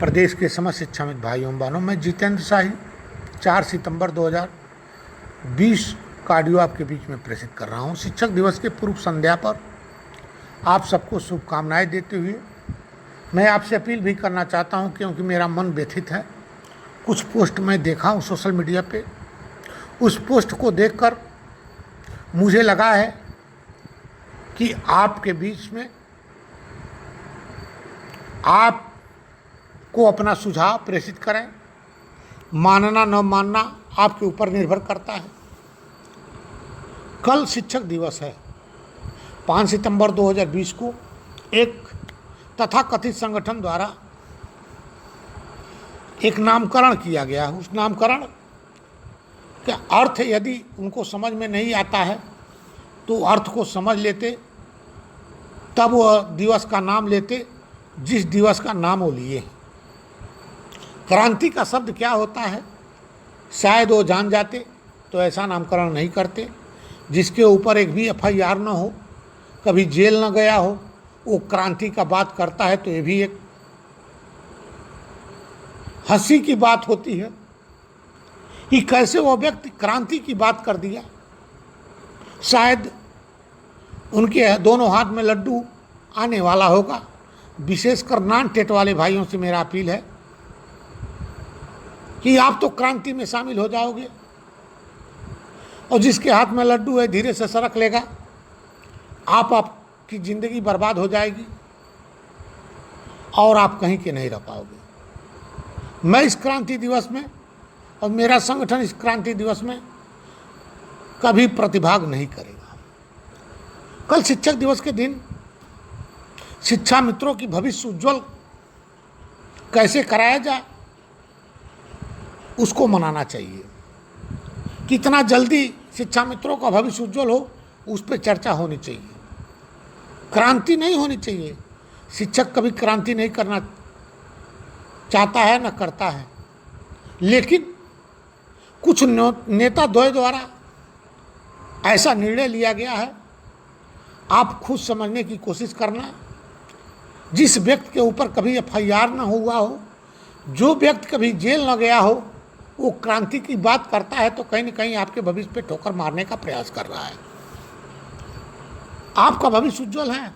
प्रदेश के समस्त शिक्षाविद भाइयों बहनों, मैं जितेंद्र शाही 4 सितंबर 2020 का ऑडियो आपके बीच में प्रेषित कर रहा हूं। शिक्षक दिवस के पूर्व संध्या पर आप सबको शुभकामनाएं देते हुए मैं आपसे अपील भी करना चाहता हूं, क्योंकि मेरा मन व्यथित है। कुछ पोस्ट मैं देखा हूं सोशल मीडिया पे, उस पोस्ट को देखकर मुझे लगा है कि आपके बीच में आप को अपना सुझाव प्रेषित करें। मानना न मानना आपके ऊपर निर्भर करता है। कल शिक्षक दिवस है। 5 सितंबर 2020 को एक तथाकथित संगठन द्वारा एक नामकरण किया गया है। उस नामकरण का अर्थ यदि उनको समझ में नहीं आता है तो अर्थ को समझ लेते, तब वह दिवस का नाम लेते जिस दिवस का नाम वो लिए। क्रांति का शब्द क्या होता है शायद वो जान जाते तो ऐसा नामकरण नहीं करते। जिसके ऊपर एक भी FIR न हो, कभी जेल न गया हो, वो क्रांति का बात करता है तो ये भी एक हंसी की बात होती है कि कैसे वो व्यक्ति क्रांति की बात कर दिया। शायद उनके दोनों हाथ में लड्डू आने वाला होगा। विशेषकर नॉन टेट वाले भाइयों से मेरा अपील है कि आप तो क्रांति में शामिल हो जाओगे और जिसके हाथ में लड्डू है धीरे से सरक लेगा, आपकी ज़िंदगी बर्बाद हो जाएगी और आप कहीं के नहीं रह पाओगे। मैं इस क्रांति दिवस में और मेरा संगठन इस क्रांति दिवस में कभी प्रतिभाग नहीं करेगा। कल शिक्षक दिवस के दिन शिक्षा मित्रों की भविष्य उज्जवल कैसे कराया जाए उसको मनाना चाहिए। कितना जल्दी शिक्षा मित्रों का भविष्य उज्जवल हो उस पर चर्चा होनी चाहिए। क्रांति नहीं होनी चाहिए। शिक्षक कभी क्रांति नहीं करना चाहता है न करता है, लेकिन कुछ नेता द्वय द्वारा ऐसा निर्णय लिया गया है। आप खुद समझने की कोशिश करना। जिस व्यक्ति के ऊपर कभी FIR न हुआ हो, जो व्यक्ति कभी जेल न गया हो, वो क्रांति की बात करता है तो कहीं न कहीं आपके भविष्य पे ठोकर मारने का प्रयास कर रहा है। आपका भविष्य उज्जवल है।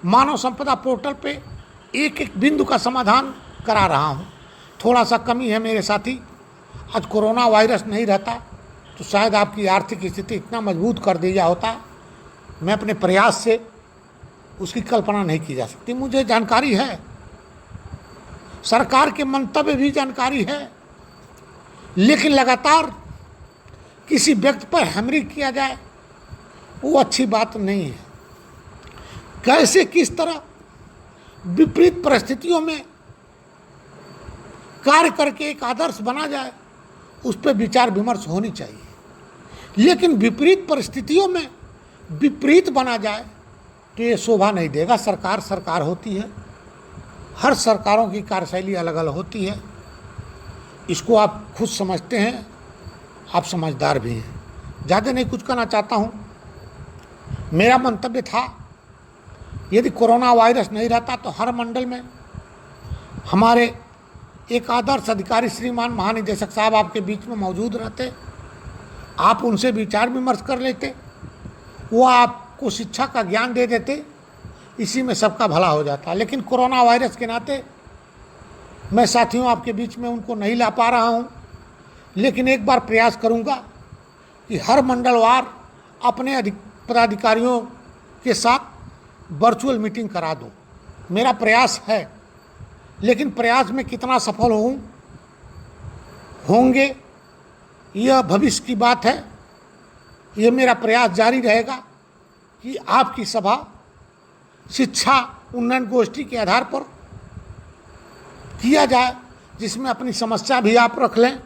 मानव संपदा पोर्टल पे एक एक बिंदु का समाधान करा रहा हूँ। थोड़ा सा कमी है मेरे साथी। आज कोरोना वायरस नहीं रहता तो शायद आपकी आर्थिक स्थिति इतना मजबूत कर दिया होता। मैं अपने प्रयास से उसकी कल्पना नहीं की जा सकती। मुझे जानकारी है, सरकार के मंतव्य भी जानकारी है, लेकिन लगातार किसी व्यक्ति पर हैमरिंग किया जाए वो अच्छी बात नहीं है। कैसे किस तरह विपरीत परिस्थितियों में कार्य करके एक आदर्श बना जाए उस पर विचार विमर्श होनी चाहिए, लेकिन विपरीत परिस्थितियों में विपरीत बना जाए तो ये शोभा नहीं देगा। सरकार सरकार होती है, हर सरकारों की कार्यशैली अलग अलग होती है। इसको आप खुद समझते हैं, आप समझदार भी हैं। ज़्यादा नहीं कुछ कहना चाहता हूँ। मेरा मंतव्य था यदि कोरोना वायरस नहीं रहता तो हर मंडल में हमारे एक आदर्श अधिकारी श्रीमान महानिदेशक साहब आपके बीच में मौजूद रहते। आप उनसे विचार विमर्श कर लेते, वो आपको शिक्षा का ज्ञान दे देते, इसी में सबका भला हो जाता। लेकिन कोरोना वायरस के नाते मैं साथियों आपके बीच में उनको नहीं ला पा रहा हूँ, लेकिन एक बार प्रयास करूँगा कि हर मंडलवार अपने पदाधिकारियों के साथ वर्चुअल मीटिंग करा दूँ। मेरा प्रयास है, लेकिन प्रयास में कितना सफल होंगे यह भविष्य की बात है। यह मेरा प्रयास जारी रहेगा कि आपकी सभा शिक्षा उन्नयन गोष्ठी के आधार पर किया जाए, जिसमें अपनी समस्या भी आप रख लें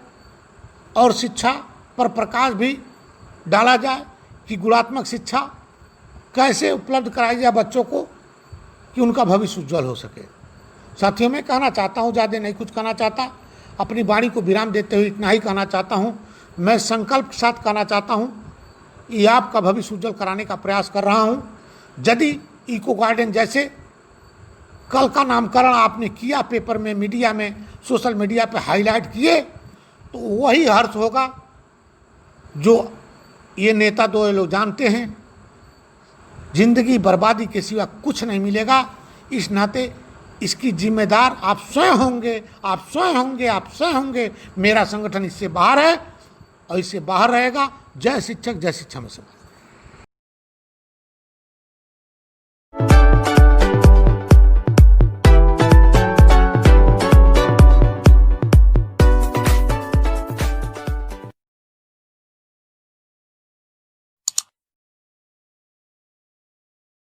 और शिक्षा पर प्रकाश भी डाला जाए कि गुणात्मक शिक्षा कैसे उपलब्ध कराई जाए बच्चों को कि उनका भविष्य उज्जवल हो सके। साथियों, मैं कहना चाहता हूँ, ज़्यादा नहीं कुछ कहना चाहता। अपनी वाणी को विराम देते हुए इतना ही कहना चाहता हूँ। मैं संकल्प के साथ कहना चाहता हूँ कि आपका भविष्य उज्जवल कराने का प्रयास कर रहा हूँ। यदि इको गार्डन जैसे कल का नामकरण आपने किया पेपर में, मीडिया में, सोशल मीडिया पे हाईलाइट किए, तो वही हर्ष होगा जो ये नेता दो लोग जानते हैं। जिंदगी बर्बादी के सिवा कुछ नहीं मिलेगा। इस नाते इसकी जिम्मेदार आप स्वयं होंगे, आप स्वयं होंगे, आप स्वयं होंगे। मेरा संगठन इससे बाहर है और इससे बाहर रहेगा। जय शिक्षक, जय शिक्षा में समाज।